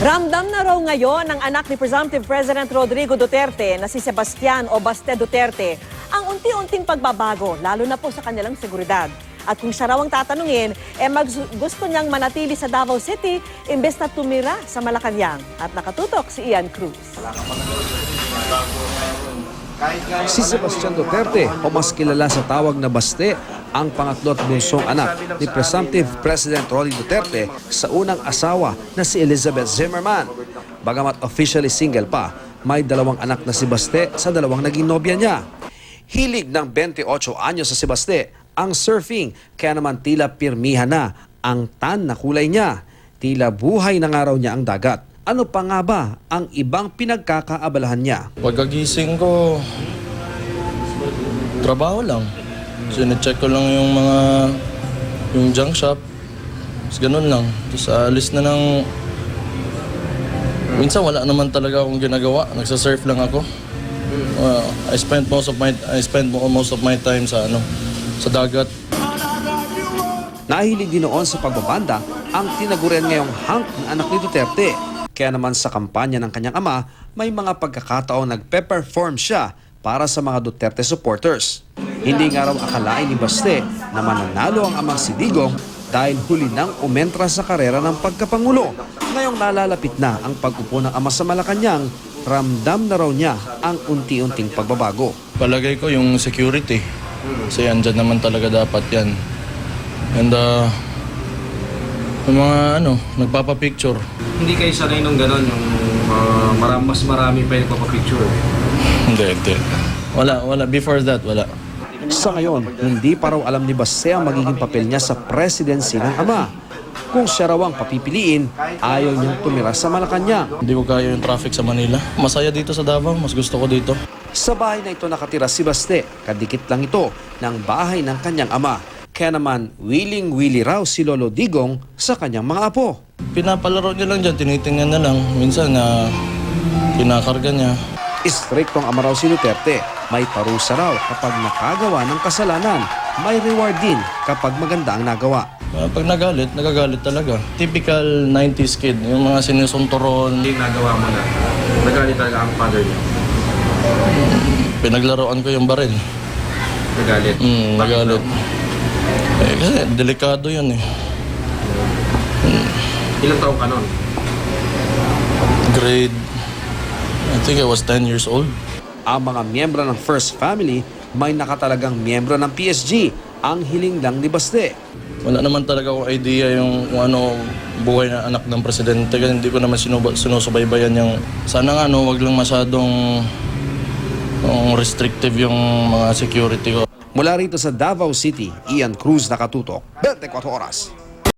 Ramdam na raw ngayon ng anak ni Presumptive President Rodrigo Duterte na si Sebastian o Baste Duterte ang unti-unting pagbabago, lalo na po sa kanilang seguridad. At kung siya raw ang tatanungin, gusto niyang manatili sa Davao City imbes na tumira sa Malacanang. At nakatutok si Ian Cruz. Si Sebastian Duterte o mas kilala sa tawag na Baste, ang pangatlo at bunsong anak ni Presumptive President Rodrigo Duterte sa unang asawa na si Elizabeth Zimmerman. Bagamat officially single pa, may dalawang anak na si Baste sa dalawang naging nobya niya. Hilig ng 28 anyos sa si Baste ang surfing, kaya naman tila pirmihan na ang tan na kulay niya. Tila buhay na nga raw niya ang dagat. Ano pa nga ba ang ibang pinagkakaabalahan niya? Pagkagising ko, trabaho lang. Sine-check ko lang yung junk shop. Tapos ganun lang. Tapos alis na ng... Minsan wala naman talaga akong ginagawa. Nagsasurf lang ako. I spend most of my time sa dagat. Nahilig din noon sa pagbabanda ang tinagurian ngayong hunk ng anak ni Duterte. Kaya naman sa kampanya ng kanyang ama, may mga pagkakataong nagpe-perform siya para sa mga Duterte supporters. Hindi nga raw akalain ni Baste na mananalo ang amang si Digong dahil huli nang umentra sa karera ng pagkapangulo. Ngayong nalalapit na ang pag-upo ng ama sa Malacanang, ramdam na raw niya ang unti-unting pagbabago. Palagay ko yung security. Kasi andyan naman talaga dapat yan. And yung mga nagpapapicture. Hindi kayo sanay nung gano'n, yung mas marami pa yung nagpapapicture. Hindi. Wala. Before that, wala. Sa ngayon, hindi pa raw alam ni Baste ang magiging papel niya sa presidency ng ama. Kung siya raw ang papipiliin, ayaw niyang tumira sa Malacanang. Hindi ko kaya yung traffic sa Manila. Masaya dito sa Davao, mas gusto ko dito. Sa bahay na ito nakatira si Baste, kadikit lang ito ng bahay ng kanyang ama. Kaya naman, willing-willy raw si Lolo Digong sa kanyang mga apo. Pinapalaro niya lang dyan, tinitingnan na lang. Minsan kinakarga niya. Istriktong ama raw si Duterte. May parusa raw kapag nakagawa ng kasalanan. May reward din kapag maganda ang nagawa. Pag nagagalit talaga. Typical 90s kid, yung mga sinusunturon. Hindi nagawa mo na. Nagalit talaga ang father niya. Pinaglaruan ko yung baril. Nagalit? Nagalit. Kasi delikado yun eh. Ilang taong ka nun? Grade, I think I was 10 years old. Ang mga miyembro ng First Family may nakatalagang miyembro ng PSG. Ang hiling lang ni Baste. Wala naman talaga akong idea yung kung buhay na anak ng presidente. Kasi hindi ko naman sinusubaybayan yung... Sana nga wag lang masyadong restrictive yung mga security ko. Mula rito sa Davao City, Ian Cruz, nakatutok, 24 Oras.